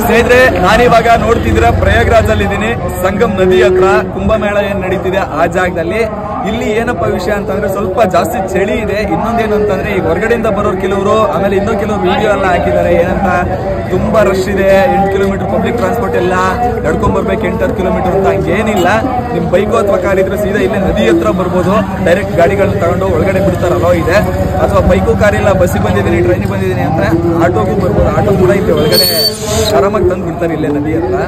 ಸ್ನೇಹಿತರೆ, ನಾನಿವಾಗ ನೋಡ್ತಿದ್ದೀರಾ ಪ್ರಯಾಗ್ರಾಜ್ ಅಲ್ಲಿ ಇದ್ದೀನಿ. ಸಂಗಮ್ ನದಿ ಹತ್ರ ಕುಂಭಮೇಳ ಏನ್ ನಡೀತಿದೆ ಆ ಜಾಗದಲ್ಲಿ. ಇಲ್ಲಿ ಏನಪ್ಪ ವಿಷಯ ಅಂತಂದ್ರೆ ಸ್ವಲ್ಪ ಜಾಸ್ತಿ ಚಳಿ ಇದೆ. ಇನ್ನೊಂದೇನು ಅಂತಂದ್ರೆ ಈಗ ಹೊರಗಡೆಯಿಂದ ಬರೋರು ಕೆಲವರು, ಆಮೇಲೆ ಇನ್ನೂ ಕೆಲವರು ವಿಡಿಯೋ ಎಲ್ಲ ಹಾಕಿದ್ದಾರೆ. ಏನಂತ ತುಂಬಾ ರಶ್ ಇದೆ, 8 ಕಿಲೋಮೀಟರ್ ಪಬ್ಲಿಕ್ ಟ್ರಾನ್ಸ್ಪೋರ್ಟ್ ಎಲ್ಲ ನಡ್ಕೊಂಡ್ ಬರ್ಬೇಕು, 8 ಕಿಲೋಮೀಟರ್ ಅಂತ ಹಂಗೇನಿಲ್ಲ. ನಿಮ್ ಬೈಕು ಅಥವಾ ಕಾರ್ ಇದ್ರೆ ಸೀದಾ ಇಲ್ಲೇ ನದಿ ಹತ್ರ ಬರ್ಬೋದು. ಡೈರೆಕ್ಟ್ ಗಾಡಿಗಳನ್ನ ತಗೊಂಡು ಒಳಗಡೆ ಬಿಡ್ತಾರಲ್ಲೋ ಇದೆ. ಅಥವಾ ಬೈಕು ಕಾರ್ ಇಲ್ಲ, ಬಸ್ಸಿಗೆ ಬಂದಿದ್ದೀನಿ, ಟ್ರೈನಿಗೆ ಬಂದಿದ್ದೀನಿ ಅಂದ್ರೆ ಆಟೋಗೂ ಬರ್ಬೋದು. ಆಟೋ ಕೂಡ ಇದೆ, ಒಳಗಡೆ ಆರಾಮಾಗಿ ತಂದು ಬಿಡ್ತಾರೆ ಇಲ್ಲೇ ನದಿ ಹತ್ರ.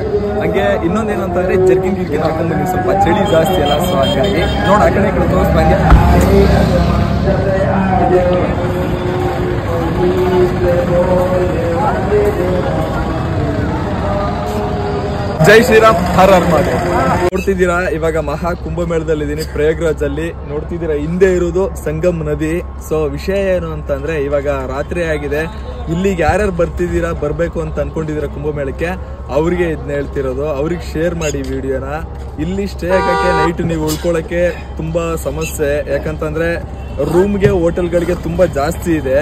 ಹಂಗೆ ಇನ್ನೊಂದೇನು ಅಂತಂದ್ರೆ ಜರ್ಕಿನ್ ಗಿರ್ಕಿನ್ ಹಾಕೊಂಡ್ ಬನ್ನಿ, ಸ್ವಲ್ಪ ಚಳಿ ಜಾಸ್ತಿ ಅಲ್ಲ, ಸೊ ಹಂಗಾಗಿ ನೋಡಿ ಆ ಕಡೆ ಈ ಕಡೆ ತೋರಿಸ್ಬಂಗೆ. ಜೈ ಶ್ರೀರಾಮ್, ಹರ್ ಹರ್ ಮಹಾದೇವ್. ನೋಡ್ತಿದ್ದೀರಾ ಇವಾಗ ಮಹಾ ಕುಂಭಮೇಳದಲ್ಲಿ ಇದೀನಿ, ಪ್ರಯಾಗ್ರಾಜ್ ಅಲ್ಲಿ. ನೋಡ್ತಿದ್ದೀರಾ ಹಿಂದೆ ಇರೋದು ಸಂಗಮ್ ನದಿ. ಸೊ ವಿಷಯ ಏನು ಅಂತಂದ್ರೆ ಇವಾಗ ರಾತ್ರಿ ಆಗಿದೆ. ಇಲ್ಲಿಗೆ ಯಾರ್ಯಾರು ಬರ್ತಿದ್ದೀರಾ, ಬರ್ಬೇಕು ಅಂತ ಅನ್ಕೊಂಡಿದ್ದೀರಾ ಕುಂಭಮೇಳಕ್ಕೆ, ಅವ್ರಿಗೆ ಇದನ್ನ ಹೇಳ್ತಿರೋದು. ಅವ್ರಿಗೆ ಶೇರ್ ಮಾಡಿ ವಿಡಿಯೋನ. ಇಲ್ಲಿ ಸ್ಟೇ ಆಗಕ್ಕೆ, ನೈಟ್ ನೀವು ಉಳ್ಕೊಳಕ್ಕೆ ತುಂಬಾ ಸಮಸ್ಯೆ. ಯಾಕಂತಂದ್ರೆ ರೂಮ್ಗೆ, ಹೋಟೆಲ್ಗಳಿಗೆ ತುಂಬಾ ಜಾಸ್ತಿ ಇದೆ.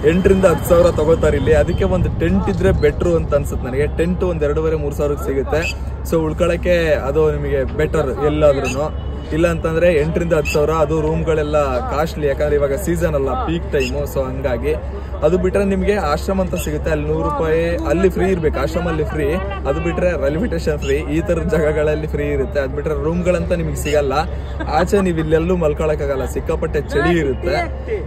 8 ರಿಂದ 10 ಸಾವಿರ ತಗೋತಾರೆ ಇಲ್ಲಿ. ಅದಕ್ಕೆ ಒಂದು ಟೆಂಟ್ ಇದ್ರೆ ಬೆಟ್ರು ಅಂತ ಅನ್ಸುತ್ತೆ ನನಗೆ. ಟೆಂಟ್ ಒಂದ್ 2.5-3 ಸಾವಿರಕ್ಕೆ ಸಿಗುತ್ತೆ. ಸೊ ಉಳ್ಕೊಳಕ್ಕೆ ಅದು ನಿಮಗೆ ಬೆಟರ್ ಎಲ್ಲಾದ್ರೂ. ಇಲ್ಲ ಅಂತಂದ್ರೆ 8 ರಿಂದ 10 ಸಾವಿರ. ಅದು ರೂಮ್ಗಳೆಲ್ಲ ಕಾಸ್ಟ್ಲಿ, ಯಾಕಂದ್ರೆ ಇವಾಗ ಸೀಸನ್ ಅಲ್ಲ, ಪೀಕ್ ಟೈಮು. ಸೊ ಹಂಗಾಗಿ ಅದು ಬಿಟ್ರೆ ನಿಮ್ಗೆ ಆಶ್ರಮ ಅಂತ ಸಿಗುತ್ತೆ, ಅಲ್ಲಿ 100 ರೂಪಾಯಿ ಅಲ್ಲಿ ಫ್ರೀ ಇರ್ಬೇಕು. ಆಶ್ರಮ ಅಲ್ಲಿ ಫ್ರೀ. ಅದು ಬಿಟ್ರೆ ರೈಲ್ವೆ ಸ್ಟೇಷನ್ ಫ್ರೀ. ಈ ತರದ ಜಾಗಗಳಲ್ಲಿ ಫ್ರೀ ಇರುತ್ತೆ. ಅದ್ ಬಿಟ್ರೆ ರೂಮ್ಗಳಂತ ನಿಮ್ಗೆ ಸಿಗಲ್ಲ. ಆಚೆ ನೀವು ಇಲ್ಲೆಲ್ಲೂ ಮಲ್ಕೊಳಕ್ಕಾಗಲ್ಲ, ಸಿಕ್ಕಾಪಟ್ಟೆ ಚಳಿ ಇರುತ್ತೆ.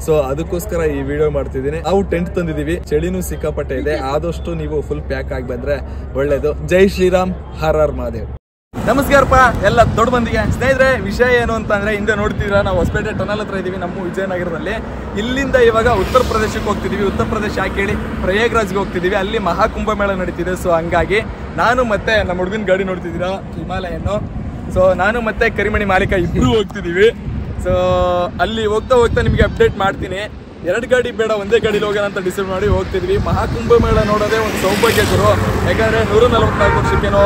ಸೊ ಅದಕ್ಕೋಸ್ಕರ ಈ ವಿಡಿಯೋ ಮಾಡ್ತಿದ್ದೀನಿ. ನಾವು ಟೆಂಟ್ ತಂದಿದೀವಿ, ಚಳಿನೂ ಸಿಕ್ಕಾಪಟ್ಟೆ ಇದೆ. ಆದಷ್ಟು ನೀವು ಫುಲ್ ಪ್ಯಾಕ್ ಆಗಿ ಬಂದ್ರೆ ಒಳ್ಳೇದು. ಜೈ ಶ್ರೀರಾಮ್, ಹರ್ ಹರ್ ಮಹಾದೇವ್. ನಮಸ್ಕಾರಪ್ಪ ಎಲ್ಲ ದೊಡ್ಡ ಮಂದಿಗೆ. ಸ್ನೇಹಿತರೆ, ವಿಷಯ ಏನು ಅಂತಂದ್ರೆ ಹಿಂದೆ ನೋಡ್ತಿದ್ದೀರಾ, ನಾವು ಹೊಸಪೇಟೆ ಟನಲ್ ಹತ್ರ ಇದೀವಿ, ನಮ್ಮ ವಿಜಯನಗರದಲ್ಲಿ. ಇಲ್ಲಿಂದ ಇವಾಗ ಉತ್ತರ ಪ್ರದೇಶಕ್ಕೆ ಹೋಗ್ತಿದೀವಿ. ಉತ್ತರ ಪ್ರದೇಶ ಯಾಕೆ ಹೇಳಿ, ಪ್ರಯಾಗ್ರಾಜ್ಗೆ ಹೋಗ್ತಿದೀವಿ. ಅಲ್ಲಿ ಮಹಾ ಕುಂಭಮೇಳ ನಡೀತಿದೆ. ಸೊ ಹಂಗಾಗಿ ನಾನು ಮತ್ತೆ ನಮ್ಮ ಹುಡುಗನ ಗಾಡಿ ನೋಡ್ತಿದ್ದೀರಾ, ಹಿಮಾಲಯನ್ನು. ಸೊ ನಾನು ಮತ್ತೆ ಕರಿಮಣಿ ಮಾಲೀಕ ಇಬ್ರು ಹೋಗ್ತಿದೀವಿ. ಸೊ ಅಲ್ಲಿ ಹೋಗ್ತಾ ಹೋಗ್ತಾ ನಿಮಗೆ ಅಪ್ಡೇಟ್ ಮಾಡ್ತೀನಿ. 2 ಗಾಡಿ ಬೇಡ, ಒಂದೇ ಗಾಡಿಲಿ ಹೋಗೋಣ ಅಂತ ಡಿಸೈಡ್ ಮಾಡಿ ಹೋಗ್ತಿದ್ವಿ. ಮಹಾಕುಂಭಮೇಳ ನೋಡೋದೇ ಒಂದು ಸೌಭಾಗ್ಯ ಗುರು. ಯಾಕಂದ್ರೆ 144 ವರ್ಷಕ್ಕೇನೋ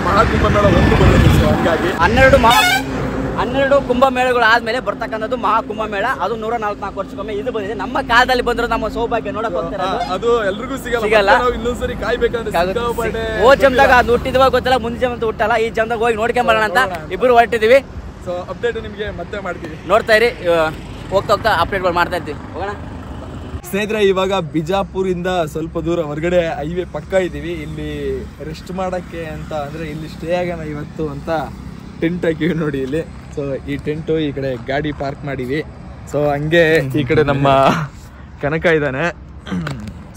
ಮಹಾಕುಂಭಮೇಳ ಒಂದು ಬಂದಿದೆ. ಸೊ ಹಂಗಾಗಿ 12 ಕುಂಭಮೇಳಗಳು ಆದ್ಮೇಲೆ ಬರ್ತಕ್ಕಂಥದ್ದು ಮಹಾಕುಂಭಮೇಳ. ಅದು 144 ವರ್ಷಕ್ಕೊಮ್ಮೆ ಇದು ಬಂದಿದೆ. ನಮ್ಮ ಕಾಲದಲ್ಲಿ ಬಂದ್ರು ನಮ್ಮ ಸೌಭಾಗ್ಯ ನೋಡಕ್ ಹೋಗ್ತಾರೆ. ಅದು ಎಲ್ರಿಗೂ ಸಿಗಲ್ಲ. ಇನ್ನೊಂದ್ಸರಿ ಕಾಯ್ಬೇಕಂದ್ರೆ ಓ ಜಮ್ದಾಗ ಅದು ಹುಟ್ಟಿದ್ವಾಗ ಗೊತ್ತಲ್ಲ, ಮುಂದೆ ಜಮ್ ಹುಟ್ಟಲ್ಲ. ಈ ಜಮ್ದಾಗ ಹೋಗಿ ನೋಡ್ಕೊಂಡ್ ಬರೋಣ ಅಂತ ಇಬ್ರು ಹೊರಟಿದೀವಿ. ಸೊ ಅಪ್ಡೇಟ್ ನಿಮ್ಗೆ ಮತ್ತೆ ಮಾಡ್ತೀವಿ, ನೋಡ್ತಾ ಇರಿ. ಹೋಗ್ತಾ ಹೋಗ್ತಾ ಅಪ್ಡೇಟ್ಗಳು ಮಾಡ್ತಾ ಇರ್ತೀವಿ. ಹೋಗೋಣ ಸ್ನೇಹಿತರೆ. ಇವಾಗ ಬಿಜಾಪುರಿಂದ ಸ್ವಲ್ಪ ದೂರ ಹೊರಗಡೆ ಹೈವೇ ಪಕ್ಕ ಇದೀವಿ. ಇಲ್ಲಿ ರೆಸ್ಟ್ ಮಾಡಕ್ಕೆ ಅಂತ ಅಂದ್ರೆ ಇಲ್ಲಿ ಸ್ಟೇ ಆಗೋಣ ಇವತ್ತು ಅಂತ ಟೆಂಟ್ ಹಾಕಿವಿ ನೋಡಿ ಇಲ್ಲಿ. ಸೊ ಈ ಟೆಂಟು ಈ ಕಡೆ ಗಾಡಿ ಪಾರ್ಕ್ ಮಾಡಿವಿ. ಸೊ ಹಂಗೆ ಈ ಕಡೆ ನಮ್ಮ ಕನಕ ಇದ್ದಾನೆ.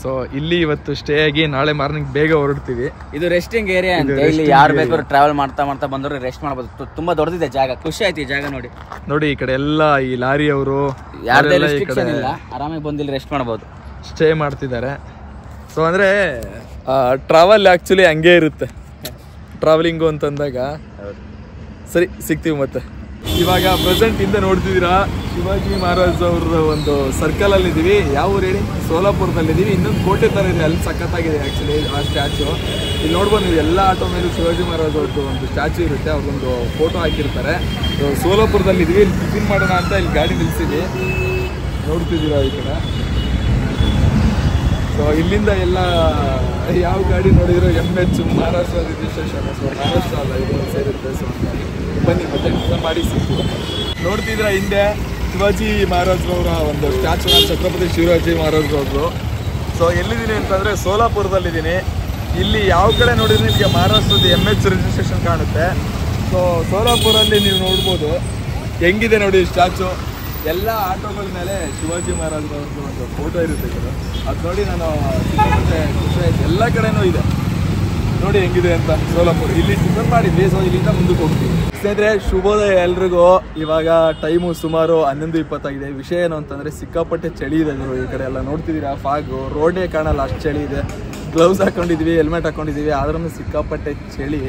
ಸೊ ಇಲ್ಲಿ ಇವತ್ತು ಸ್ಟೇ ಆಗಿ ನಾಳೆ ಮಾರ್ನಿಂಗ್ ಬೇಗ ಹೊರಡ್ತೀವಿ. ಇದು ರೆಸ್ಟಿಂಗ್ ಏರಿಯಾ ಅಂತ. ಇಲ್ಲಿ ಯಾರು ಬೇಕಾದ್ರೂ ಟ್ರಾವೆಲ್ ಮಾಡ್ತಾ ಬಂದ್ರು ರೆಸ್ಟ್ ಮಾಡಬಹುದು. ತುಂಬಾ ದೊಡ್ಡದಿದೆ ಜಾಗ. ಖುಷಿ ಆಯ್ತು ಈ ಜಾಗ ನೋಡಿ. ನೋಡಿ ಈ ಕಡೆ ಎಲ್ಲ ಈ ಲಾರಿ ಅವರು ಯಾರದೇ ರೆಸ್ಟ್ರಿಕ್ಷನ್ ಇಲ್ಲ, ಆರಾಮಾಗಿ ಬಂದು ಇಲ್ಲಿ ರೆಸ್ಟ್ ಮಾಡಬಹುದು, ಸ್ಟೇ ಮಾಡ್ತಿದ್ದಾರೆ. ಸೊ ಅಂದ್ರೆ ಟ್ರಾವೆಲ್ ಆಕ್ಚುಲಿ ಹಂಗೆ ಇರುತ್ತೆ. ಟ್ರಾವೆಲಿಂಗು ಅಂತಂದಾಗ ಸರಿ ಸಿಗ್ತೀವಿ ಮತ್ತೆ. ಇವಾಗ ಪ್ರೆಸೆಂಟ್ ಇಂದ ನೋಡ್ತಿದ್ದೀರಾ, ಶಿವಾಜಿ ಮಹಾರಾಜ್ ಅವ್ರ ಒಂದು ಸರ್ಕಲ್ ಅಲ್ಲಿ ಇದೀವಿ. ಯಾವ ಊರು ಹೇಳಿ, ಸೋಲಾಪುರದಲ್ಲಿ ಇದೀವಿ. ಇನ್ನೊಂದು ಕೋಟೆ ತರ ಇದೆ, ಅಲ್ಲಿ ಸಖತ್ತಾಗಿದೆ ಆಕ್ಚುಲಿ ಆ ಸ್ಟ್ಯಾಚು. ಇಲ್ಲಿ ನೋಡ್ಬೋದು ನೀವು, ಎಲ್ಲ ಆಟೋ ಮೇಲೂ ಶಿವಾಜಿ ಮಹಾರಾಜ್ ಅವ್ರದ್ದು ಒಂದು ಸ್ಟ್ಯಾಚು ಇರುತ್ತೆ, ಅವ್ರದ್ದೊಂದು ಫೋಟೋ ಹಾಕಿರ್ತಾರೆ. ಸೋಲಾಪುರದಲ್ಲಿ ಇದೀವಿ. ಇಲ್ಲಿ ಟಿಫಿನ್ ಮಾಡೋಣ ಅಂತ ಇಲ್ಲಿ ಗಾಡಿ ನಿಲ್ಸಿದ್ವಿ, ನೋಡ್ತಿದ್ದೀರಾ ಈ ಕಡೆ. ಸೊ ಇಲ್ಲಿಂದ ಎಲ್ಲ ಯಾವ ಗಾಡಿ ನೋಡಿದ್ರು MH Maharashtra registration. So Maharashtra ಅಲ್ಲ, ಇದು ಸೇರುತ್ತೆ. ಸೊ ಬನ್ನಿ ಮತ್ತೆ ಮಾಡಿ ಸಿಗ್ತೀವಿ. ನೋಡ್ತಿದ್ರ ಹಿಂದೆ ಶಿವಾಜಿ ಮಹಾರಾಜ್ರವರ ಒಂದು ಸ್ಟ್ಯಾಚು, ಛತ್ರಪತಿ ಶಿವಾಜಿ ಮಹಾರಾಜ್ರವ್ರದ್ದು. ಸೊ ಎಲ್ಲಿದ್ದೀನಿ ಅಂತಂದರೆ ಸೋಲಾಪುರದಲ್ಲಿದ್ದೀನಿ. ಇಲ್ಲಿ ಯಾವ ಕಡೆ ನೋಡಿದ್ರೆ ನಿಮಗೆ ಮಹಾರಾಷ್ಟ್ರದ MH ರಿಜಿಸ್ಟ್ರೇಷನ್ ಕಾಣುತ್ತೆ. ಸೊ ಸೋಲಾಪುರಲ್ಲಿ ನೀವು ನೋಡ್ಬೋದು ಹೆಂಗಿದೆ ನೋಡಿ ಸ್ಟ್ಯಾಚು. ಎಲ್ಲ ಆಟೋಗಳ ಮೇಲೆ ಶಿವಾಜಿ ಮಹಾರಾಜ್ರವ್ರದ್ದು ಒಂದು ಫೋಟೋ ಇರುತ್ತೆ ಸರ್. ಅದು ನೋಡಿ ನಾನು ಸಿಕ್ಕಾಪಟ್ಟೆ ಖುಷಿ ಆಯ್ತು. ಎಲ್ಲ ಕಡೆನೂ ಇದೆ ನೋಡಿ ಹೆಂಗಿದೆ ಅಂತ. ಸೋಲಾಪುರ ಇಲ್ಲಿ ಟಿಫನ್ ಮಾಡಿದ್ವಿ. ಸೊ ಇಲ್ಲಿಂದ ಮುಂದಕ್ಕೆ ಹೋಗ್ತೀವಿ. ಸ್ನೇಹಿತರೆ, ಶುಭೋದಯ ಎಲ್ರಿಗೂ. ಇವಾಗ ಟೈಮು ಸುಮಾರು 11:20 ಆಗಿದೆ. ವಿಷಯ ಏನು ಅಂತಂದರೆ ಸಿಕ್ಕಾಪಟ್ಟೆ ಚಳಿ ಇದೆ ಗುರು. ಈ ಕಡೆ ಎಲ್ಲ ನೋಡ್ತಿದ್ದೀರಾ, ಫಾಗು, ರೋಡೇ ಕಾಣಲ್ಲ, ಅಷ್ಟು ಚಳಿ ಇದೆ. ಗ್ಲೌಸ್ ಹಾಕೊಂಡಿದ್ದೀವಿ, ಹೆಲ್ಮೆಟ್ ಹಾಕೊಂಡಿದ್ದೀವಿ, ಆದ್ರೂ ಸಿಕ್ಕಾಪಟ್ಟೆ ಚಳಿ.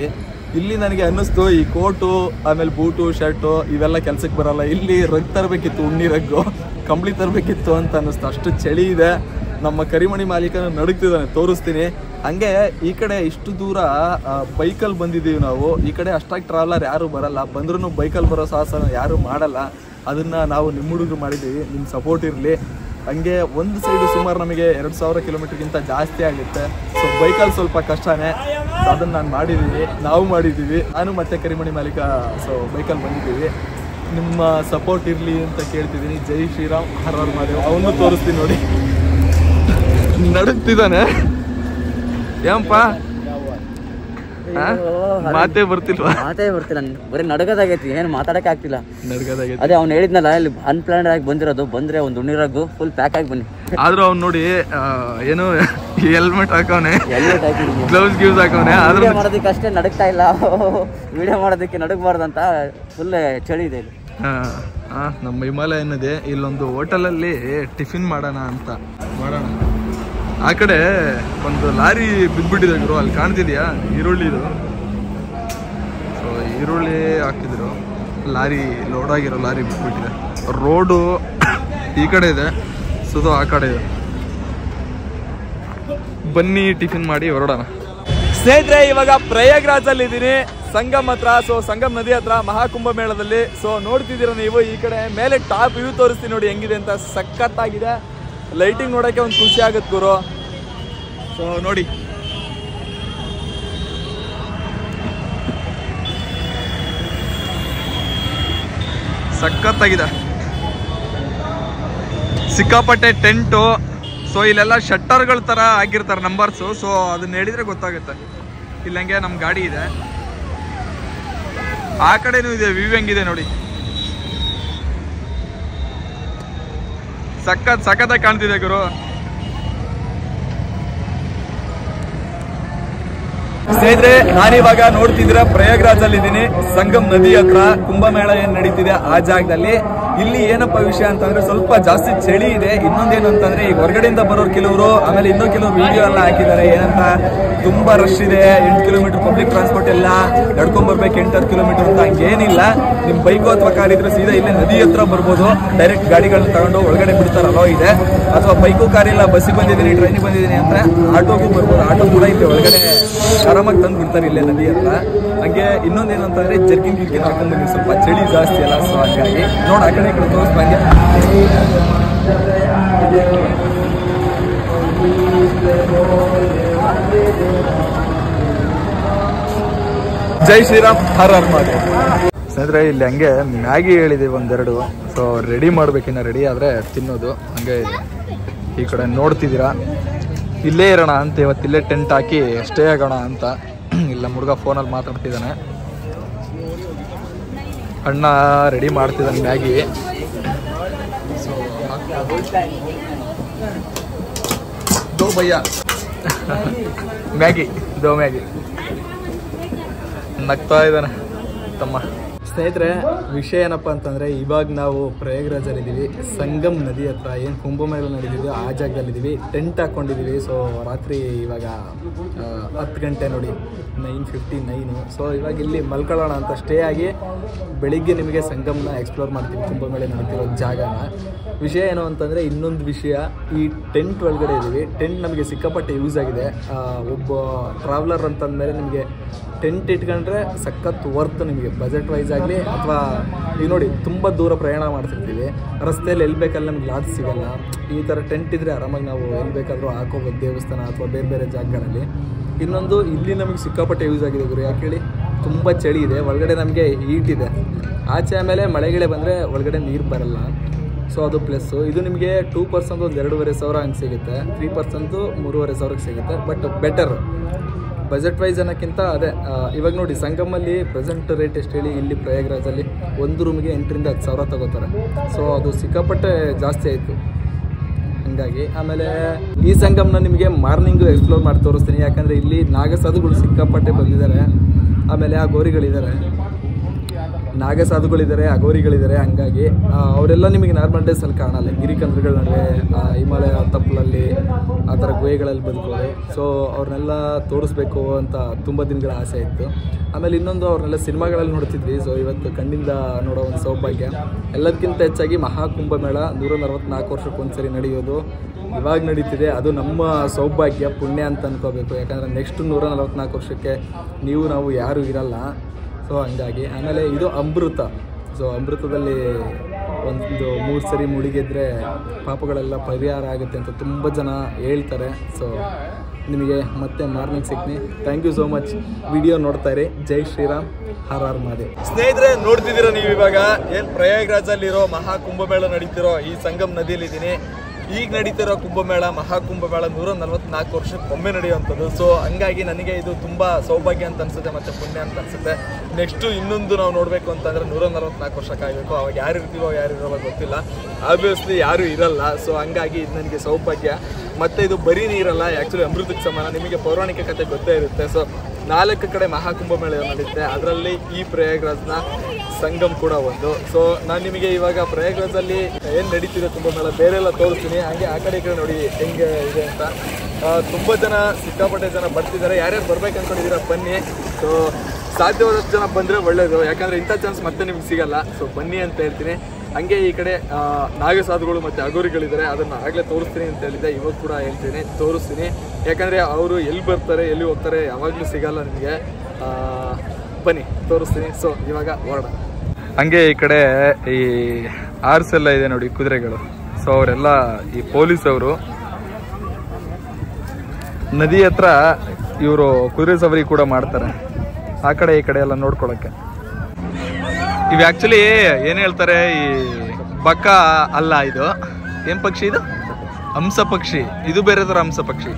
ಇಲ್ಲಿ ನನಗೆ ಅನ್ನಿಸ್ತು ಈ ಕೋಟು, ಆಮೇಲೆ ಬೂಟು, ಶರ್ಟು ಇವೆಲ್ಲ ಕೆಲಸಕ್ಕೆ ಬರಲ್ಲ. ಇಲ್ಲಿ ರಗ್ ತರಬೇಕಿತ್ತು, ಉಣ್ಣಿ ರಗ್ಗು, ಕಂಬಳಿ ತರಬೇಕಿತ್ತು ಅಂತ ಅನ್ನಿಸ್ತು. ಅಷ್ಟು ಚಳಿ ಇದೆ. ನಮ್ಮ ಕರಿಮಣಿ ಮಾಲೀಕನ ನಡುಗ್ತಿದ್ದಾನೆ, ತೋರಿಸ್ತೀನಿ. ಹಂಗೆ ಈ ಕಡೆ ಇಷ್ಟು ದೂರ ಬೈಕಲ್ಲಿ ಬಂದಿದ್ದೀವಿ ನಾವು. ಈ ಕಡೆ ಅಷ್ಟಾಗಿ ಟ್ರಾವೆಲರ್ ಯಾರು ಬರಲ್ಲ. ಬಂದ್ರೂ ಬೈಕಲ್ಲಿ ಬರೋ ಸಾಹಸ ಯಾರು ಮಾಡಲ್ಲ. ಅದನ್ನು ನಾವು ನಿಮ್ಮ ಹುಡುಗರು ಮಾಡಿದ್ದೀವಿ. ನಿಮ್ಮ ಸಪೋರ್ಟ್ ಇರಲಿ. ಹಂಗೆ ಒಂದು ಸೈಡು ಸುಮಾರು ನಮಗೆ 2000 ಕಿಲೋಮೀಟರ್ಗಿಂತ ಜಾಸ್ತಿ ಆಗುತ್ತೆ. ಸೊ ಬೈಕಲ್ಲಿ ಸ್ವಲ್ಪ ಕಷ್ಟನೇ. ಅದನ್ನು ನಾನು ಮಾಡಿದ್ದೀವಿ, ನಾವು ಮಾಡಿದ್ದೀವಿ. ನಾನು ಮತ್ತು ಕರಿಮಣಿ ಮಾಲೀಕ ಸೊ ಬೈಕಲ್ಲಿ ಬಂದಿದ್ದೀವಿ. ನಿಮ್ಮ ಸಪೋರ್ಟ್ ಇರಲಿ ಅಂತ ಕೇಳ್ತಿದ್ದೀನಿ. ಜೈ ಶ್ರೀರಾಮ್, ಹರ ಹರ ಮಹಾದೇವ್. ಅವನು ತೋರಿಸ್ತೀನಿ ನೋಡಿ, ನಡುಗ್ತಿದ್ದಾನೆ. ಏನಪ್ಪ ಮಾತೇ ಬರ್ತಿಲ್ವಾ? ಮಾತೇ ಬರ್ತಿಲ್ಲ, ಬರೀ ನಡಗದಾಗೈತಿ, ಏನು ಮಾತಾಡಕ್ಕೆ ಆಗ್ತಿಲ್ಲ. ನಡ್ಗದಾಗೈತಿ. ಅದೇ ಅವ್ನು ಹೇಳಿದ್ನಲ್ಲ, ಇಲ್ಲಿ ಅನ್ಪ್ಲಾನ್ಡ್ ಆಗಿ ಬಂದಿರೋದು, ಬಂದ್ರೆ ಒಂದು ಉಣ್ಣಿರಾಗು ಫುಲ್ ಪ್ಯಾಕ್ ಆಗಿ ಬನ್ನಿ. ಆದ್ರೂ ಅವ್ನು ನೋಡಿ ಏನು ಹೆಲ್ಮೆಟ್ ಹಾಕವನೆ, ಗ್ಲೌಸ್ ಗ್ಯೂಸ್ ಹಾಕವನೆ. ಆದ್ರೂ ಮಾಡೋದಕ್ಕೆ ಅಷ್ಟೇ ನಡಗ್ತಾ ಇಲ್ಲ. ವಿಡಿಯೋ ಮಾಡೋದಕ್ಕೆ ನಡಗಬಾರ್ದಂತ ಫುಲ್ ಚಳಿ ಇದೆ ಇಲ್ಲಿ. ನಮ್ಮ ಹಿಮಾಲಯ ಏನಿದೆ, ಇಲ್ಲೊಂದು ಹೋಟೆಲಲ್ಲಿ ಟಿಫಿನ್ ಮಾಡೋಣ ಅಂತ ಮಾಡೋಣ. ಆ ಕಡೆ ಒಂದು ಲಾರಿ ಬಿದ್ದುಬಿಟ್ಟಿದೆ ಗುರು, ಅಲ್ಲಿ ಕಾಣ್ತಿದ್ಯಾ ಈರುಳ್ಳಿದು. ಸೊ ಈರುಳ್ಳಿ ಹಾಕಿದ್ರು, ಲಾರಿ ಲೋಡ್ ಆಗಿರೋ ಲಾರಿ ಬಿದ್ದುಬಿಟ್ಟಿದೆ. ರೋಡು ಈ ಕಡೆ ಇದೆ, ಸುದು ಆ ಕಡೆ ಇದೆ. ಬನ್ನಿ ಟಿಫಿನ್ ಮಾಡಿ ಹೊರಡೋಣ. ಸ್ನೇಹಿತರೆ, ಇವಾಗ ಪ್ರಯಾಗ್ರಾಜಲ್ಲಿ ಇದ್ದೀನಿ, ಸಂಗಮ್ ಹತ್ರ. ಸೊ ಸಂಗಮ್ ನದಿ ಹತ್ರ ಮಹಾಕುಂಭ ಮೇಳದಲ್ಲಿ. ಸೊ ನೋಡ್ತಿದ್ದೀರ ನೀವು, ಈ ಕಡೆ ಮೇಲೆ ಟಾಪ್ ವ್ಯೂ ತೋರಿಸ್ತೀನಿ ನೋಡಿ ಹೆಂಗಿದೆ ಅಂತ. ಸಖತ್ತಾಗಿದೆ. ಲೈಟಿಂಗ್ ನೋಡೋಕ್ಕೆ ಒಂದು ಖುಷಿ ಆಗುತ್ತೆ ಗುರು. ಸೊ ನೋಡಿ, ಸಖತ್ತಾಗಿದೆ, ಸಿಕ್ಕಾಪಟ್ಟೆ ಟೆಂಟು. ಸೊ ಇಲ್ಲೆಲ್ಲ ಶಟ್ಟರ್ಗಳ ಥರ ಹಾಕಿರ್ತಾರೆ ನಂಬರ್ಸು. ಸೊ ಅದನ್ನ ಹೇಳಿದ್ರೆ ಗೊತ್ತಾಗುತ್ತೆ. ಇಲ್ಲಂಗೆ ನಮ್ಮ ಗಾಡಿ ಇದೆ, ಆ ಕಡೆನೂ ಇದೆ. ವ್ಯೂ ಹೆಂಗಿದೆ ನೋಡಿ, ಸಖತ್ತಾಗಿ ಕಾಣ್ತಿದೆ ಗುರು. ಸ್ನೇಹಿತರೆ, ನಾನಿವಾಗ ನೋಡ್ತಿದ್ದೀರ ಪ್ರಯಾಗ್ರಾಜಲ್ಲಿ ಇದ್ದೀನಿ, ಸಂಗಮ್ ನದಿ ಹತ್ರ. ಕುಂಭಮೇಳ ಏನ್ ನಡೀತಿದೆ ಆ ಜಾಗದಲ್ಲಿ. ಇಲ್ಲಿ ಏನಪ್ಪ ವಿಷಯ ಅಂತಂದ್ರೆ ಸ್ವಲ್ಪ ಜಾಸ್ತಿ ಚಳಿ ಇದೆ. ಇನ್ನೊಂದೇನು ಅಂತಂದ್ರೆ, ಈಗ ಹೊರಗಡೆಯಿಂದ ಬರೋರು ಕೆಲವರು, ಆಮೇಲೆ ಇನ್ನೂ ಕೆಲವರು ವಿಡಿಯೋ ಎಲ್ಲ ಹಾಕಿದ್ದಾರೆ. ಏನಂತ ತುಂಬಾ ರಶ್ ಇದೆ, 8 ಕಿಲೋಮೀಟರ್ ಪಬ್ಲಿಕ್ ಟ್ರಾನ್ಸ್ಪೋರ್ಟ್ ಎಲ್ಲ ನಡ್ಕೊಂಡ್ ಬರ್ಬೇಕು, 8 ಕಿಲೋಮೀಟರ್ ಅಂತ. ಹಂಗೇನಿಲ್ಲ, ನಿಮ್ ಬೈಕು ಅಥವಾ ಕಾರ್ ಇದ್ರೆ ಸೀದಾ ಇಲ್ಲೇ ನದಿ ಹತ್ರ ಬರ್ಬೋದು. ಡೈರೆಕ್ಟ್ ಗಾಡಿಗಳನ್ನ ತಗೊಂಡು ಒಳಗಡೆ ಬಿಡ್ತಾರಲ್ಲೋ ಇದೆ. ಅಥವಾ ಬೈಕು ಕಾರ್ ಇಲ್ಲ, ಬಸ್ಸಿಗೆ ಬಂದಿದ್ದೀನಿ, ಟ್ರೈನಿಗೆ ಬಂದಿದ್ದೀನಿ ಅಂದ್ರೆ ಆಟೋಗೂ ಬರ್ಬೋದು. ಆಟೋ ಕೂಡ ಇದೆ, ಒಳಗಡೆ ಆರಾಮಾಗಿ ತಂದು ಬಿಡ್ತಾರೆ ಇಲ್ಲೇ ನದಿ ಹತ್ರ. ಹಂಗೆ ಇನ್ನೊಂದೇನಂತಂದ್ರೆ, ಜರ್ಕಿನ್ ಗಿರ್ಕಿನ್ ಹಾಕೊಂಡ್ ಬನ್ನಿ, ಸ್ವಲ್ಪ ಚಳಿ ಜಾಸ್ತಿ ಅಲ್ಲ. ಸೊ ಹಾಗಾಗಿ ನೋಡ, ಆ ಕಡೆ ತೋರಿಸ್ಬಂಗೆ. ಜೈ ಶ್ರೀರಾಮ್, ಹರ ಹರ ಮಹಾದೇವ್. ಸ್ನೇಹಿತರೆ, ಇಲ್ಲಿ ಹಂಗೆ ಮ್ಯಾಗಿ ಹೇಳಿದೀವಿ ಒಂದೆರಡು. ಸೊ ರೆಡಿ ಮಾಡ್ಬೇಕಿನ್ನ, ರೆಡಿ ಆದ್ರೆ ತಿನ್ನೋದು. ಹಂಗೆ ಇದೆ, ಈ ಕಡೆ ನೋಡ್ತಿದ್ದೀರಾ. ಇಲ್ಲೇ ಇರೋಣ ಅಂತ ಇವತ್ತು, ಇಲ್ಲೇ ಟೆಂಟ್ ಹಾಕಿ ಸ್ಟೇ ಆಗೋಣ ಅಂತ. ಇಲ್ಲ ಹುಡುಗ ಫೋನಲ್ಲಿ ಮಾತಾಡ್ತಿದ್ದಾನೆ, ಅಣ್ಣ ರೆಡಿ ಮಾಡ್ತಿದ್ದಾನೆ ಮ್ಯಾಗಿ. ಸೊ ದೋ ಭಯ್ಯ ಮ್ಯಾಗಿ, ದೋ ಮ್ಯಾಗಿ. ನಗ್ತಾ ಇದ್ದಾನೆ ತಮ್ಮ. ಸ್ನೇಹಿತರೆ, ವಿಷಯ ಏನಪ್ಪ ಅಂತಂದರೆ, ಇವಾಗ ನಾವು ಪ್ರಯಾಗ್ರಾಜಲ್ಲಿದ್ದೀವಿ, ಸಂಗಮ್ ನದಿ ಹತ್ರ. ಏನು ಕುಂಭಮೇಳ ನಡೀತಿದ್ವಿ ಆ ಜಾಗದಲ್ಲಿದ್ದೀವಿ. ಟೆಂಟ್ ಹಾಕ್ಕೊಂಡಿದ್ದೀವಿ. ಸೊ ರಾತ್ರಿ ಇವಾಗ 10 ಗಂಟೆ ನೋಡಿ, 9:59. ಸೊ ಇವಾಗ ಇಲ್ಲಿ ಮಲ್ಕೊಳ್ಳೋಣ ಅಂತ ಸ್ಟೇ ಆಗಿ, ಬೆಳಿಗ್ಗೆ ನಿಮಗೆ ಸಂಗಮ್ನ ಎಕ್ಸ್ಪ್ಲೋರ್ ಮಾಡ್ತೀವಿ, ಕುಂಭಮೇಳ ನಡೀತಿರೋ ಜಾಗನ. ವಿಷಯ ಏನು ಅಂತಂದರೆ, ಇನ್ನೊಂದು ವಿಷಯ, ಈ ಟೆಂಟ್ ಒಳಗಡೆ ಇದ್ದೀವಿ. ಟೆಂಟ್ ನಮಗೆ ಸಿಕ್ಕಾಪಟ್ಟೆ ಯೂಸ್ ಆಗಿದೆ. ಒಬ್ಬ ಟ್ರಾವೆಲರ್ ಅಂತಂದಮೇಲೆ ನಿಮಗೆ ಟೆಂಟ್ ಇಟ್ಕೊಂಡ್ರೆ ಸಖತ್ ವರ್ತ್ ನಿಮಗೆ, ಬಜೆಟ್ ವೈಸ್ ಆಗಲಿ. ಅಥವಾ ಈಗ ನೋಡಿ, ತುಂಬ ದೂರ ಪ್ರಯಾಣ ಮಾಡ್ತಿರ್ತೀವಿ, ರಸ್ತೆಯಲ್ಲಿ ಎಲ್ಲಿ ಬೇಕಲ್ಲಿ ನಮ್ಗೆ ಲಾಡ್ಜ್ ಸಿಗೋಲ್ಲ. ಈ ಥರ ಟೆಂಟ್ ಇದ್ದರೆ ಆರಾಮಾಗಿ ನಾವು ಎಲ್ಲಿ ಬೇಕಾದರೂ ಹಾಕೋಬೋದು, ದೇವಸ್ಥಾನ ಅಥವಾ ಬೇರೆ ಬೇರೆ ಜಾಗಗಳಲ್ಲಿ. ಇನ್ನೊಂದು, ಇಲ್ಲಿ ನಮಗೆ ಸಿಕ್ಕಾಪಟ್ಟೆ ಯೂಸ್ ಆಗಿದೆ ಗುರು. ಯಾಕೆ ಹೇಳಿ, ತುಂಬ ಚಳಿ ಇದೆ, ಒಳಗಡೆ ನಮಗೆ ಹೀಟ್ ಇದೆ. ಆಚೆ ಆಮೇಲೆ ಮಳೆಗಿಳೆ ಬಂದರೆ ಒಳಗಡೆ ನೀರು ಬರಲ್ಲ. ಸೊ ಅದು ಪ್ಲಸ್ಸು. ಇದು ನಿಮಗೆ 2% ಒಂದು 2,500 ಹಂಗೆ ಸಿಗುತ್ತೆ, 3% 3,500ಕ್ಕೆ ಸಿಗುತ್ತೆ. ಬಟ್ ಬೆಟರ್ ಬಜೆಟ್ ವೈಸ್ ಅನ್ನೋಕ್ಕಿಂತ ಅದೇ. ಇವಾಗ ನೋಡಿ, ಸಂಗಮಲ್ಲಿ ಪ್ರೆಸೆಂಟ್ ರೇಟ್ ಎಷ್ಟು ಹೇಳಿ, ಇಲ್ಲಿ ಪ್ರಯಾಗ್ರಾಜಲ್ಲಿ ಒಂದು ರೂಮಿಗೆ 8,000 ರಿಂದ 10,000 ತಗೋತಾರೆ. ಸೊ ಅದು ಸಿಕ್ಕಾಪಟ್ಟೆ ಜಾಸ್ತಿ ಆಯಿತು. ಹಂಗಾಗಿ ಆಮೇಲೆ ಈ ಸಂಗಮನ ನಿಮಗೆ ಮಾರ್ನಿಂಗು ಎಕ್ಸ್ಪ್ಲೋರ್ ಮಾಡಿ ತೋರಿಸ್ತೀನಿ. ಯಾಕಂದರೆ ಇಲ್ಲಿ ನಾಗಸಾಧುಗಳು ಸಿಕ್ಕಾಪಟ್ಟೆ ಬಂದಿದ್ದಾರೆ. ಆಮೇಲೆ ಆ ಗೋರಿಗಳಿದ್ದಾರೆ, ನಾಗಸಾಧುಗಳಿದ್ದಾರೆ, ಅಗೋರಿಗಳಿದ್ದಾರೆ. ಹಂಗಾಗಿ ಅವರೆಲ್ಲ ನಿಮಗೆ ನಾರ್ಮಲ್ ಡೇಸಲ್ಲಿ ಕಾಣಲ್ಲ. ಗಿರಿಕಂದ್ರಗಳ ನಡುವೆ, ಹಿಮಾಲಯ ತಪ್ಪಲಲ್ಲಿ, ಆ ಥರ ಗುಹೆಗಳಲ್ಲಿ ಬದುಕೋದು. ಸೊ ಅವ್ರನ್ನೆಲ್ಲ ತೋರಿಸ್ಬೇಕು ಅಂತ ತುಂಬ ದಿನಗಳ ಆಸೆ ಇತ್ತು. ಆಮೇಲೆ ಇನ್ನೊಂದು, ಅವ್ರನ್ನೆಲ್ಲ ಸಿನಿಮಾಗಳಲ್ಲಿ ನೋಡ್ತಿದ್ವಿ. ಸೊ ಇವತ್ತು ಕಣ್ಣಿಂದ ನೋಡೋ ಒಂದು ಸೌಭಾಗ್ಯ. ಎಲ್ಲದಕ್ಕಿಂತ ಹೆಚ್ಚಾಗಿ ಮಹಾಕುಂಭಮೇಳ 144 ವರ್ಷಕ್ಕೊಂದ್ಸರಿ ನಡೆಯೋದು ಇವಾಗ ನಡೀತಿದೆ. ಅದು ನಮ್ಮ ಸೌಭಾಗ್ಯ, ಪುಣ್ಯ ಅಂತ ಅನ್ಕೋಬೇಕು. ಯಾಕಂದರೆ ನೆಕ್ಸ್ಟ್ 144 ವರ್ಷಕ್ಕೆ ನಾವು ಯಾರೂ ಇರಲ್ಲ. ಸೊ ಹಂಗಾಗಿ. ಆಮೇಲೆ ಇದು ಅಮೃತ. ಸೊ ಅಮೃತದಲ್ಲಿ ಒಂದು 3 ಸರಿ ಮುಳುಗಿದ್ರೆ ಪಾಪಗಳೆಲ್ಲ ಪರಿಹಾರ ಆಗುತ್ತೆ ಅಂತ ತುಂಬ ಜನ ಹೇಳ್ತಾರೆ. ಸೊ ನಿಮಗೆ ಮತ್ತೆ ಮಾರ್ನಿಂಗ್ ಸಿಗ್ತೀನಿ. Thank you so much. Video ನೋಡ್ತಾ ಇರಿ. ಜೈ ಶ್ರೀರಾಮ್, ಹರ್ ಹರ್ ಮಹಾದೇವ್. ಸ್ನೇಹಿತರೆ, ನೋಡ್ತಿದ್ದೀರಾ ನೀವು ಇವಾಗ ಏನು ಪ್ರಯಾಗ್ರಾಜಲ್ಲಿರೋ ಮಹಾ ಕುಂಭಮೇಳ ನಡೀತಿರೋ ಈ ಸಂಗಮ್ ನದಿಯಲ್ಲಿದ್ದೀನಿ. ಈಗ ನಡೀತಿರೋ ಕುಂಭಮೇಳ ಮಹಾಕುಂಭಮೇಳ 144 ವರ್ಷಕ್ಕೊಮ್ಮೆ ನಡೆಯುವಂಥದ್ದು. ಸೊ ಹಂಗಾಗಿ ನನಗೆ ಇದು ತುಂಬ ಸೌಭಾಗ್ಯ ಅಂತ ಅನಿಸುತ್ತೆ ಮತ್ತು ಪುಣ್ಯ ಅಂತ ಅನಿಸುತ್ತೆ. ನೆಕ್ಸ್ಟು ಇನ್ನೊಂದು ನಾವು ನೋಡಬೇಕು ಅಂತಂದರೆ 144 ವರ್ಷ ಕಾಯಬೇಕು. ಅವಾಗ ಯಾರು ಇರ್ತೀವೋ ಯಾರು ಇರೋಲ್ಲ ಗೊತ್ತಿಲ್ಲ, ಆಬ್ವಿಯಸ್ಲಿ ಯಾರೂ ಇರಲ್ಲ. ಸೊ ಹಂಗಾಗಿ ಇದು ನನಗೆ ಸೌಭಾಗ್ಯ. ಮತ್ತು ಇದು ಬರೀ ನೀರಲ್ಲ, ಆ್ಯಕ್ಚುಲಿ ಅಮೃತಕ್ಕೆ ಸಮಾನ. ನಿಮಗೆ ಪೌರಾಣಿಕ ಕಥೆ ಗೊತ್ತೇ ಇರುತ್ತೆ. ಸೊ 4 ಕಡೆ ಮಹಾಕುಂಭಮೇಳ ನಡೆಯುತ್ತೆ, ಅದರಲ್ಲಿ ಈ ಪ್ರಯಾಗ್ರಾಜ್ನ ಸಂಗಮ್ ಕೂಡ ಒಂದು. ಸೊ ನಾನು ನಿಮಗೆ ಇವಾಗ ಪ್ರಯಾಗ್ರಾಜಲ್ಲಿ ಏನು ನಡೀತಿದೆ ಕುಂಭಮೇಳ ಬೇರೆ ಎಲ್ಲ ತೋರಿಸ್ತೀನಿ. ಹಾಗೆ ಆ ಕಡೆ ಈ ಕಡೆ ನೋಡಿ ಹೆಂಗೆ ಇದೆ ಅಂತ. ತುಂಬ ಜನ, ಸಿಕ್ಕಾಪಟ್ಟೆ ಜನ ಬರ್ತಿದ್ದಾರೆ. ಯಾರ್ಯಾರು ಬರ್ಬೇಕು ಅಂದ್ಕೊಂಡಿದ್ದೀರಾ ಬನ್ನಿ. ಸೊ ಸಾಧ್ಯವಾದಷ್ಟು ಜನ ಬಂದರೆ ಒಳ್ಳೆಯದು, ಯಾಕಂದರೆ ಇಂಥ ಚಾನ್ಸ್ ಮತ್ತೆ ನಿಮ್ಗೆ ಸಿಗಲ್ಲ. ಸೊ ಬನ್ನಿ ಅಂತ ಹೇಳ್ತೀನಿ. ಹಂಗೆ ಈ ಕಡೆ ನಾಗಸಾಧುಗಳು ಮತ್ತು ಅಗೋರಿಗಳಿದ್ದಾರೆ, ಅದನ್ನು ಆಗಲೇ ತೋರಿಸ್ತೀನಿ ಅಂತ ಹೇಳಿದ್ದೆ. ಇವಾಗ ಕೂಡ ಹೇಳ್ತೀನಿ, ತೋರಿಸ್ತೀನಿ. ಯಾಕಂದರೆ ಅವರು ಎಲ್ಲಿ ಬರ್ತಾರೆ ಎಲ್ಲಿ ಹೋಗ್ತಾರೆ ಯಾವಾಗಲೂ ಸಿಗಲ್ಲ ನಿಮಗೆ. ಬನ್ನಿ ತೋರಿಸ್ತೀನಿ. ಸೊ ಇವಾಗ ಹೊರಡ. ಹಂಗೆ ಈ ಕಡೆ ಈ ಆರ್ಸ್ ಎಲ್ಲ ಇದೆ ನೋಡಿ, ಕುದುರೆಗಳು. ಸೊ ಅವರೆಲ್ಲ ಈ ಪೊಲೀಸ್ ಅವರು ನದಿ ಹತ್ರ ಇವರು ಕುದುರೆ ಸವಾರಿ ಕೂಡ ಮಾಡ್ತಾರೆ. ಆ ಕಡೆ ಈ ಕಡೆ ಎಲ್ಲ ನೋಡ್ಕೊಳಕ್ಕೆ. ಇವು ಆ್ಯಕ್ಚುಲಿ ಏನು ಹೇಳ್ತಾರೆ, ಈ ಬಕ್ಕ ಅಲ್ಲ, ಇದು ಏನು ಪಕ್ಷಿ? ಇದು ಹಂಸ ಪಕ್ಷಿ. ಇದು ಬೇರೆ ಥರ ಹಂಸ ಪಕ್ಷಿ.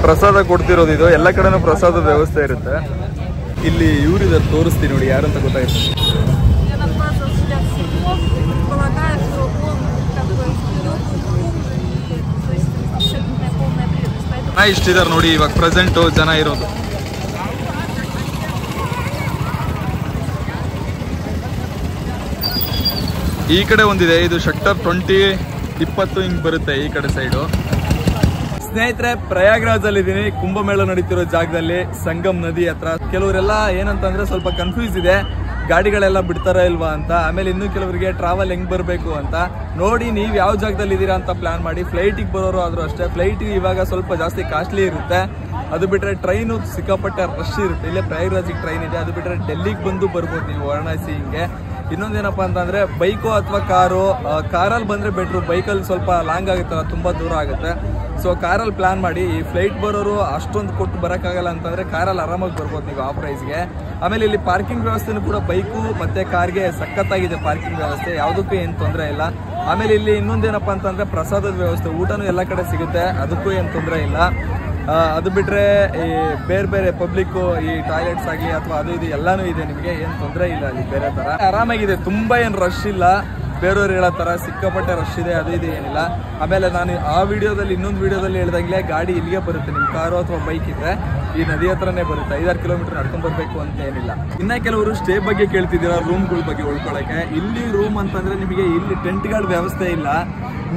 ಪ್ರಸಾದ ಕೊಡ್ತಿರೋದು ಇದು. ಎಲ್ಲ ಕಡೆನೂ ಪ್ರಸಾದದ ವ್ಯವಸ್ಥೆ ಇರುತ್ತೆ. ಇಲ್ಲಿ ಇವರಿದ ತೋರಿಸ್ತೀನಿ ನೋಡಿ, ಯಾರಂತ ಗೊತ್ತಾಗುತ್ತೆ. ಇಷ್ಟಿದ್ದಾರೆ ನೋಡಿ ಇವಾಗ ಪ್ರೆಸೆಂಟು ಜನ ಇರೋದು. ಈ ಕಡೆ ಒಂದಿದೆ, ಇದು ಸೆಕ್ಟರ್ 20, 20 ಹಿಂಗೆ ಬರುತ್ತೆ ಈ ಕಡೆ ಸೈಡು. ಸ್ನೇಹಿತರೆ, ಪ್ರಯಾಗ್ರಾಜಲ್ಲಿದ್ದೀನಿ, ಕುಂಭಮೇಳ ನಡೀತಿರೋ ಜಾಗದಲ್ಲಿ, ಸಂಗಮ್ ನದಿ ಹತ್ರ. ಕೆಲವರೆಲ್ಲ ಏನಂತಂದ್ರೆ ಸ್ವಲ್ಪ ಕನ್ಫ್ಯೂಸ್ ಇದೆ, ಗಾಡಿಗಳೆಲ್ಲ ಬಿಡ್ತಾರ ಇಲ್ವಾ ಅಂತ. ಆಮೇಲೆ ಇನ್ನೂ ಕೆಲವರಿಗೆ ಟ್ರಾವೆಲ್ ಹೆಂಗ್ ಬರಬೇಕು ಅಂತ ನೋಡಿ. ನೀವು ಯಾವ ಜಾಗದಲ್ಲಿ ಇದ್ದೀರಾ ಅಂತ ಪ್ಲಾನ್ ಮಾಡಿ. ಫ್ಲೈಟಿಗೆ ಬರೋರು ಆದರೂ ಅಷ್ಟೇ. ಫ್ಲೈಟ್ ಇವಾಗ ಸ್ವಲ್ಪ ಜಾಸ್ತಿ ಕಾಸ್ಟ್ಲಿ ಇರುತ್ತೆ. ಅದು ಬಿಟ್ಟರೆ ಟ್ರೈನು ಸಿಕ್ಕಾಪಟ್ಟೆ ರಶ್ ಇರುತ್ತೆ. ಇಲ್ಲೇ ಪ್ರಯಾಗ್ರಾಜಿಗೆ ಟ್ರೈನ್ ಇದೆ. ಅದು ಬಿಟ್ಟರೆ ಡೆಲ್ಲಿಗೆ ಬಂದು ಬರ್ಬೋದು ನೀವು, ವಾರಣಾಸಿ ಹಿಂಗೆ. ಇನ್ನೊಂದೇನಪ್ಪ ಅಂತಂದರೆ ಬೈಕು ಅಥವಾ ಕಾರಲ್ಲಿ ಬಂದರೆ ಬೆಟ್ರು. ಬೈಕಲ್ಲಿ ಸ್ವಲ್ಪ ಲಾಂಗ್ ಆಗುತ್ತಲ್ಲ, ತುಂಬ ದೂರ ಆಗುತ್ತೆ. ಸೊ ಕಾರಲ್ಲಿ ಪ್ಲಾನ್ ಮಾಡಿ. ಈ ಫ್ಲೈಟ್ ಬರೋರು ಅಷ್ಟೊಂದು ಕೊಟ್ಟು ಬರೋಕ್ಕಾಗಲ್ಲ ಅಂತಂದರೆ ಕಾರಲ್ಲಿ ಆರಾಮಾಗಿ ಬರ್ಬೋದು ನೀವು ಆ ಪ್ರೈಸ್ಗೆ. ಆಮೇಲೆ ಇಲ್ಲಿ ಪಾರ್ಕಿಂಗ್ ವ್ಯವಸ್ಥೆನೂ ಕೂಡ ಬೈಕು ಮತ್ತು ಕಾರ್ಗೆ ಸಖತ್ತಾಗಿದೆ ಪಾರ್ಕಿಂಗ್ ವ್ಯವಸ್ಥೆ, ಯಾವುದಕ್ಕೂ ಏನು ತೊಂದರೆ ಇಲ್ಲ. ಆಮೇಲೆ ಇಲ್ಲಿ ಇನ್ನೊಂದೇನಪ್ಪ ಅಂತಂದರೆ ಪ್ರಸಾದದ ವ್ಯವಸ್ಥೆ, ಊಟನೂ ಎಲ್ಲ ಕಡೆ ಸಿಗುತ್ತೆ, ಅದಕ್ಕೂ ಏನು ತೊಂದರೆ ಇಲ್ಲ. ಅದು ಬಿಟ್ಟರೆ ಈ ಬೇರೆ ಬೇರೆ ಪಬ್ಲಿಕ್ಕು ಈ ಟಾಯ್ಲೆಟ್ಸ್ ಆಗಲಿ ಅಥವಾ ಅದು ಇದು ಎಲ್ಲನೂ ಇದೆ, ನಿಮಗೆ ಏನು ತೊಂದರೆ ಇಲ್ಲ. ಅಲ್ಲಿ ಬೇರೆ ಥರ ಆರಾಮಾಗಿದೆ, ತುಂಬ ಏನು ರಶ್ ಇಲ್ಲ. ಬೇರೆಯವ್ರು ಹೇಳೋ ಥರ ಸಿಕ್ಕಾಪಟ್ಟೆ ರಶ್ ಇದೆ ಅದು ಇದೆ ಏನಿಲ್ಲ. ಆಮೇಲೆ ನಾನು ಆ ವಿಡಿಯೋದಲ್ಲಿ ಇನ್ನೊಂದು ವಿಡಿಯೋದಲ್ಲಿ ಹೇಳ್ದಂಗೆ ಗಾಡಿ ಇಲ್ಲಿಗೆ ಬರುತ್ತೆ. ನಿಮ್ಮ ಕಾರು ಅಥವಾ ಬೈಕ್ ಇದ್ದರೆ ಈ ನದಿ ಹತ್ರನೇ ಬರುತ್ತೆ. 5-6 ಕಿಲೋಮೀಟರ್ ನಡ್ಕೊಂಡು ಬರಬೇಕು ಅಂತ ಏನಿಲ್ಲ. ಇನ್ನು ಕೆಲವರು ಸ್ಟೇ ಬಗ್ಗೆ ಕೇಳ್ತಿದ್ದೀರಾ, ರೂಮ್ಗಳ ಬಗ್ಗೆ ಉಳ್ಕೊಳ್ಳೋಕ್ಕೆ. ಇಲ್ಲಿ ರೂಮ್ ಅಂತಂದರೆ ನಿಮಗೆ ಇಲ್ಲಿ ಟೆಂಟ್ಗಳ ವ್ಯವಸ್ಥೆ ಇಲ್ಲ.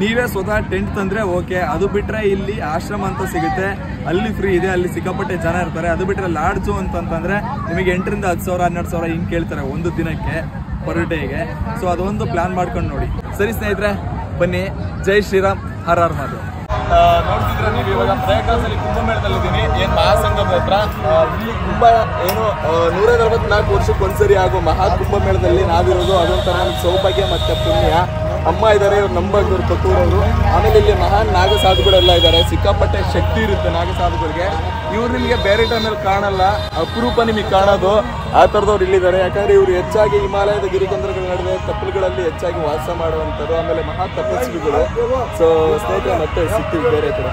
ನೀವೇ ಸ್ವತಃ ಟೆಂಟ್ ತಂದರೆ ಓಕೆ. ಅದು ಬಿಟ್ಟರೆ ಇಲ್ಲಿ ಆಶ್ರಮ ಅಂತ ಸಿಗುತ್ತೆ, ಅಲ್ಲಿ ಫ್ರೀ ಇದೆ. ಅಲ್ಲಿ ಸಿಕ್ಕಾಪಟ್ಟೆ ಜನ ಇರ್ತಾರೆ. ಅದು ಬಿಟ್ಟರೆ ಲಾಡ್ಜು ಅಂತಂತಂದರೆ ನಿಮಗೆ 8,000 10,000 12,000 ಹಿಂಗೆ ಕೇಳ್ತಾರೆ ಒಂದು ದಿನಕ್ಕೆ, ಪರ್ ಡೇಗೆ. ಸೊ ಅದೊಂದು ಪ್ಲಾನ್ ಮಾಡ್ಕೊಂಡು ನೋಡಿ. ಸರಿ ಸ್ನೇಹಿತರೆ, ಬನ್ನಿ. ಜೈ ಶ್ರೀರಾಮ್, ಹರ್ ಹರ್ ಮಹಾದೇವ್. ನೋಡ್ತಿದ್ರೆ ನೀವು ಇವಾಗ ಪ್ರಯಾಗ್ರಾಜಲ್ಲಿ ಕುಂಭಮೇಳದಲ್ಲಿದ್ದೀನಿ, ಏನು ಮಹಾಸಂಗಮ ಹತ್ರ. ಇಲ್ಲಿ ಕುಂಭ ಏನು 144 ವರ್ಷಕ್ಕೆ ಒಂದ್ಸರಿ ಆಗೋ ಮಹಾ ಕುಂಭಮೇಳದಲ್ಲಿ ನಾವಿರೋದು. ಅದೊಂಥರ ನಮ್ಗೆ ಸೌಭಾಗ್ಯ ಮತ್ತು ಪುಣ್ಯ. ಅಮ್ಮ ಇದ್ದಾರೆ, ಇವ್ರು ನಂಬಾಗ್ದವ್ರು, ಕೊಟ್ಟೂರವರು. ಆಮೇಲೆ ಇಲ್ಲಿ ಮಹಾನ್ ನಾಗಸಾಧುಗಳೆಲ್ಲ ಇದ್ದಾರೆ. ಸಿಕ್ಕಾಪಟ್ಟೆ ಶಕ್ತಿ ಇರುತ್ತೆ ನಾಗಸಾಧುಗಳಿಗೆ. ಇವ್ರು ನಿಮಗೆ ಬೇರೆ ಟೈಮಲ್ಲಿ ಕಾಣಲ್ಲ, ಅಪರೂಪ ನಿಮಗೆ ಕಾಣೋದು. ಆ ಥರದವ್ರು ಇಲ್ಲಿದ್ದಾರೆ. ಯಾಕಂದರೆ ಇವರು ಹೆಚ್ಚಾಗಿ ಹಿಮಾಲಯದ ಗಿರಿಕಂದ್ರಗಳ ನಡುವೆ ತಪ್ಪಲುಗಳಲ್ಲಿ ಹೆಚ್ಚಾಗಿ ವಾಸ ಮಾಡುವಂಥವ್ರು. ಆಮೇಲೆ ಮಹಾ ತಪಸ್ವಿಗಳು. ಸೊ ಸ್ನೇಹಿತರೆ, ಮತ್ತೆ ಸಿಗ್ತೀವಿ ಬೇರೆ ಕಡೆ.